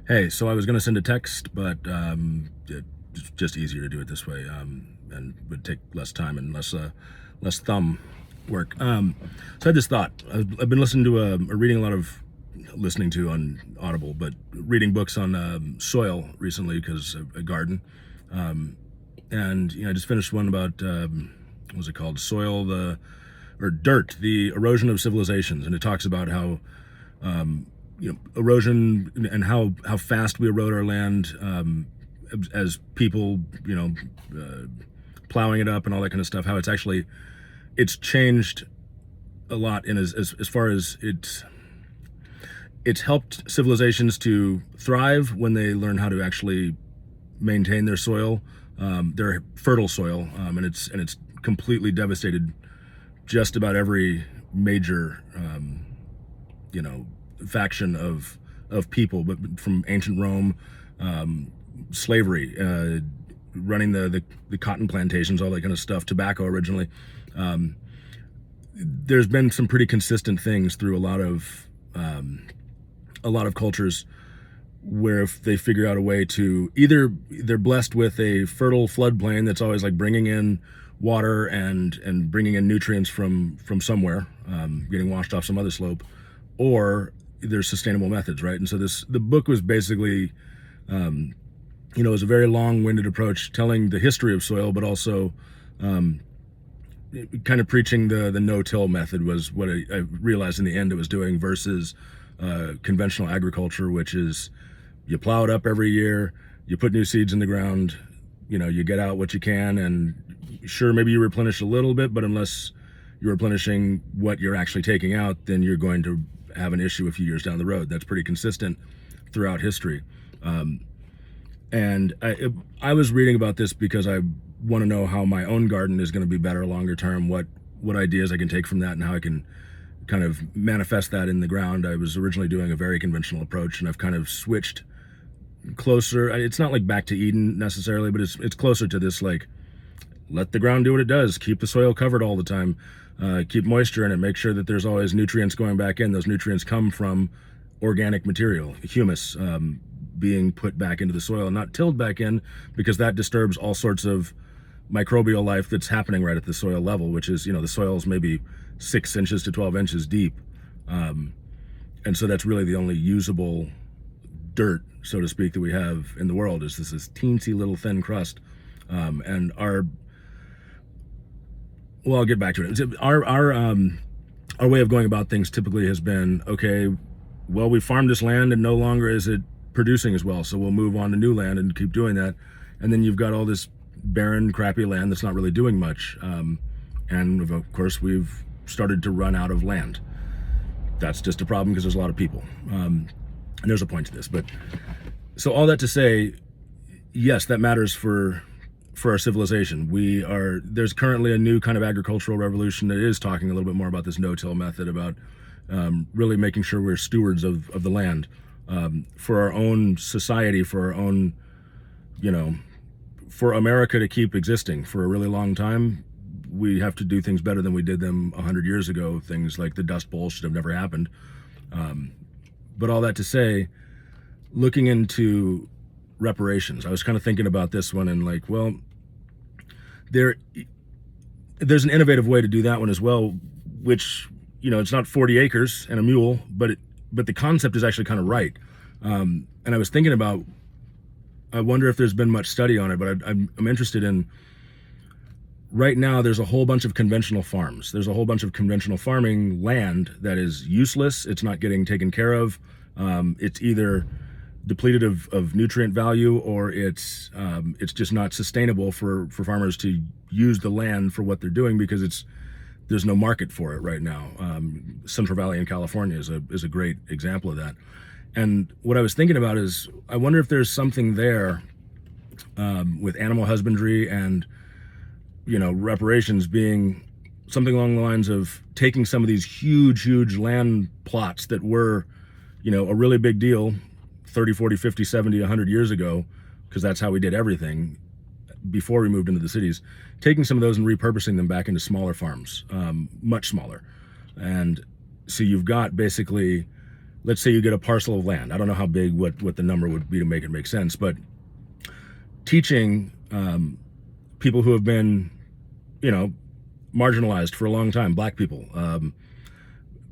Hey, so I was going to send a text, but it's just easier to do it this way, and would take less time and less thumb work. So I had this thought. I've been listening to or reading a lot of listening to on Audible, but reading books on soil recently because of a garden. Um, and I just finished one about what was it called? Soil, the or dirt, the erosion of civilizations, and it talks about how erosion and how fast we erode our land as people, uh, plowing it up and all that kind of stuff. How it's changed a lot in as far as it's helped civilizations to thrive when they learn how to actually maintain their soil, their fertile soil, and it's completely devastated just about every major you know faction of people, but from ancient Rome, slavery, running the cotton plantations, all that kind of stuff, tobacco originally. Um, there's been some pretty consistent things through a lot of cultures where if they figure out a way to either they're blessed with a fertile floodplain that's always like bringing in water and bringing in nutrients from somewhere, getting washed off some other slope, or there's sustainable methods, right? And so the book was basically, it was a very long-winded approach telling the history of soil, but also um, kind of preaching the no-till method was what I realized in the end it was doing versus conventional agriculture, which is you plow it up every year, you put new seeds in the ground, you get out what you can, and sure, maybe you replenish a little bit, but unless you're replenishing what you're actually taking out, then you're going to have an issue a few years down the road. That's pretty consistent throughout history. Um, and I was reading about this because I want to know how my own garden is going to be better longer term, what ideas I can take from that, and how I can kind of manifest that in the ground. I was originally doing a very conventional approach, and I've kind of switched closer. It's not like back to Eden necessarily, but it's closer to this, like, let the ground do what it does, keep the soil covered all the time, keep moisture in it, make sure that there's always nutrients going back in. Those nutrients come from organic material, humus, being put back into the soil and not tilled back in, because that disturbs all sorts of microbial life that's happening right at the soil level, which is, the soil is maybe 6 inches to 12 inches deep. um, and so that's really the only usable dirt, so to speak, that we have in the world, is this teensy little thin crust. And I'll get back to it. Our way of going about things typically has been, okay, well, we farmed this land and no longer is it producing as well, so we'll move on to new land and keep doing that. And then you've got all this barren, crappy land that's not really doing much. And of course, we've started to run out of land. That's just a problem because there's a lot of people. And there's a point to this, but so all that to say, yes, that matters for our civilization. There's currently a new kind of agricultural revolution that is talking a little bit more about this no-till method, about really making sure we're stewards of the land, for our own society, for our own, for America to keep existing for a really long time. We have to do things better than we did them 100 years ago. Things like the Dust Bowl should have never happened. But all that to say, looking into reparations, I was kind of thinking about this one and like, well, there's an innovative way to do that one as well, which, it's not 40 acres and a mule, but the concept is actually kind of right. And I was thinking about, I wonder if there's been much study on it, but I'm interested in, right now there's a whole bunch of conventional farms. There's a whole bunch of conventional farming land that is useless. It's not getting taken care of. It's either depleted of nutrient value, or it's just not sustainable for farmers to use the land for what they're doing, because there's no market for it right now. Central Valley in California is a great example of that. And what I was thinking about is, I wonder if there's something there, with animal husbandry and reparations being something along the lines of taking some of these huge land plots that were, a really big deal 30, 40, 50, 70, 100 years ago, because that's how we did everything before we moved into the cities, taking some of those and repurposing them back into smaller farms, much smaller. And so you've got basically let's say you get a parcel of land. I don't know how big, what the number would be to make it make sense, but teaching people who have been, you know, marginalized for a long time, black people,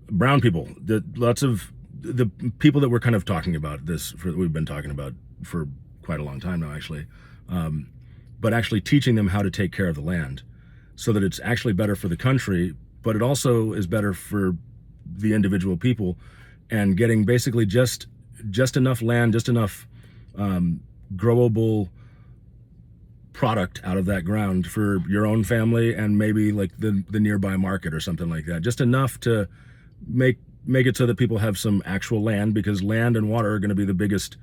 brown people, lots of the people that we're kind of talking about this, we've been talking about for quite a long time now, actually, but actually teaching them how to take care of the land so that it's actually better for the country, but it also is better for the individual people, and getting basically just enough land, just enough growable product out of that ground for your own family and maybe like the nearby market or something like that. Just enough to make it so that people have some actual land, because land and water are going to be the biggest,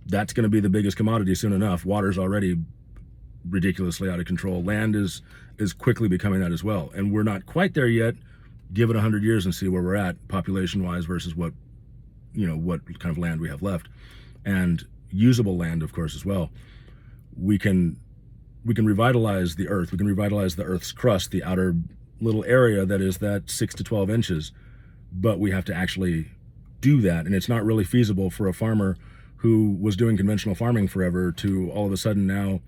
that's going to be the biggest commodity soon enough. Water's already ridiculously out of control. Land is quickly becoming that as well. And we're not quite there yet. Give it 100 years and see where we're at population wise versus what, you know, what kind of land we have left, and usable land, of course, as well. We can revitalize the earth. We can revitalize the earth's crust, the outer little area that is that 6 to 12 inches. But we have to actually do that. And it's not really feasible for a farmer who was doing conventional farming forever to all of a sudden now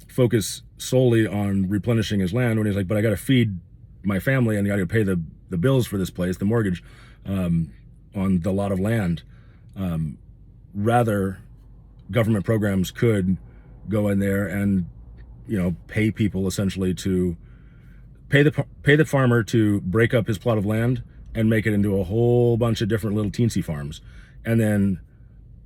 focus solely on replenishing his land when he's like, but I got to feed my family and I got to pay the bills for this place, the mortgage on the lot of land. Rather, government programs could go in there and, you know, pay people essentially to pay the farmer to break up his plot of land and make it into a whole bunch of different little teensy farms, and then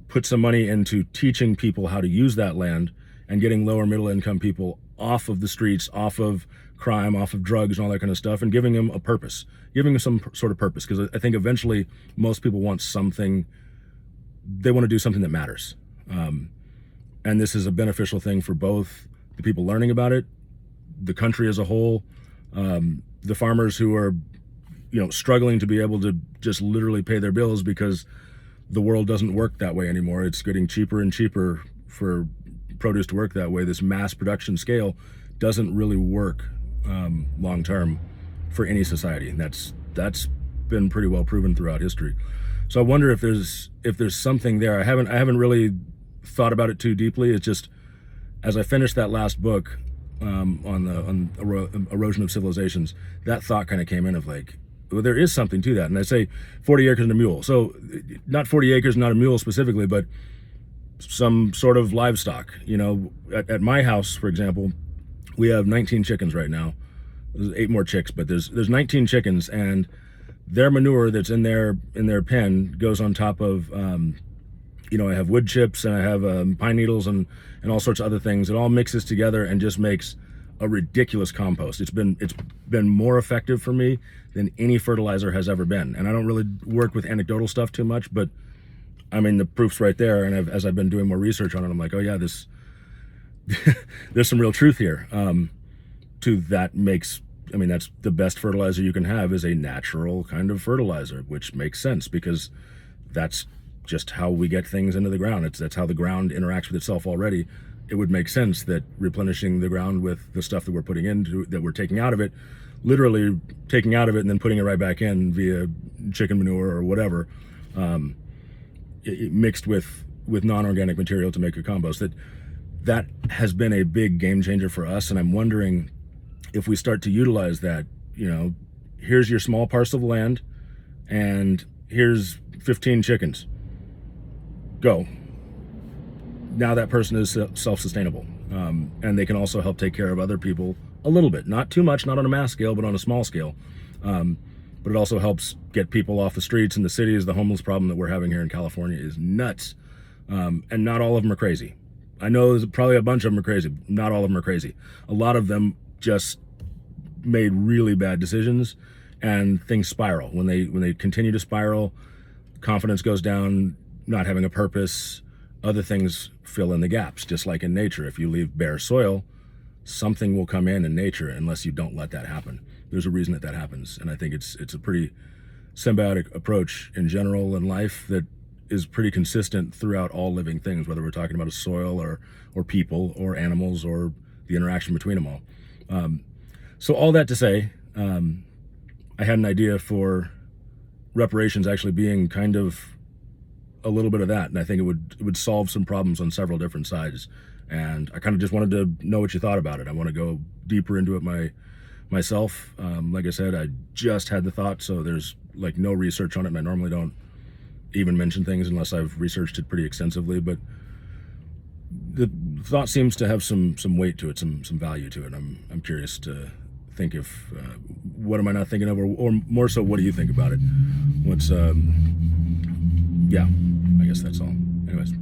put some money into teaching people how to use that land and getting lower middle income people off of the streets, off of crime, off of drugs and all that kind of stuff, and giving them a purpose, giving them some sort of purpose. Because I think eventually most people want something, they want to do something that matters. And this is a beneficial thing for both the people learning about it, the country as a whole, the farmers who are, you know, struggling to be able to just literally pay their bills because the world doesn't work that way anymore. It's getting cheaper and cheaper for produce to work that way. This mass production scale doesn't really work long term for any society, and that's been pretty well proven throughout history. So I wonder if there's something there. I haven't really thought about it too deeply. It's just, as I finished that last book on erosion of civilizations, that thought kind of came in of like, well, there is something to that. And I say 40 acres and a mule. So not 40 acres, not a mule specifically, but some sort of livestock. You know, at my house, for example, we have 19 chickens right now. There's 8 more chicks, but there's 19 chickens, and their manure that's in their pen goes on top of, you know, I have wood chips and I have pine needles and all sorts of other things. It all mixes together and just makes a ridiculous compost. It's been more effective for me than any fertilizer has ever been. And I don't really work with anecdotal stuff too much, but I mean, the proof's right there. And as I've been doing more research on it, I'm like, oh yeah, this there's some real truth here. To that makes, I mean, that's the best fertilizer you can have, is a natural kind of fertilizer, which makes sense because that's just how we get things into the ground. That's how the ground interacts with itself already. It would make sense that replenishing the ground with the stuff that we're putting into, that we're taking out of it, literally taking out of it and then putting it right back in via chicken manure or whatever, mixed with non-organic material to make a compost. That has been a big game changer for us, and I'm wondering if we start to utilize that. You know, here's your small parcel of land, and here's 15 chickens. Go. Now that person is self-sustainable, and they can also help take care of other people a little bit, not too much, not on a mass scale, but on a small scale. But it also helps get people off the streets in the cities. The homeless problem that we're having here in California is nuts, and not all of them are crazy. I know there's probably a bunch of them are crazy. Not all of them are crazy. A lot of them just made really bad decisions, and things spiral. When they continue to spiral, confidence goes down, not having a purpose, other things fill in the gaps. Just like in nature, if you leave bare soil, something will come in nature unless you don't let that happen. There's a reason that happens, and I think it's a pretty symbiotic approach in general in life that is pretty consistent throughout all living things, whether we're talking about a soil or people or animals or the interaction between them all. So all that to say, I had an idea for reparations actually being kind of a little bit of that, and I think it would solve some problems on several different sides. And I kind of just wanted to know what you thought about it. I want to go deeper into it myself. Like I said, I just had the thought, so there's like no research on it, and I normally don't even mention things unless I've researched it pretty extensively. But the thought seems to have some weight to it, some value to it. I'm curious to think if what am I not thinking of, or more so, what do you think about it? What's yeah, I guess that's all. Anyways.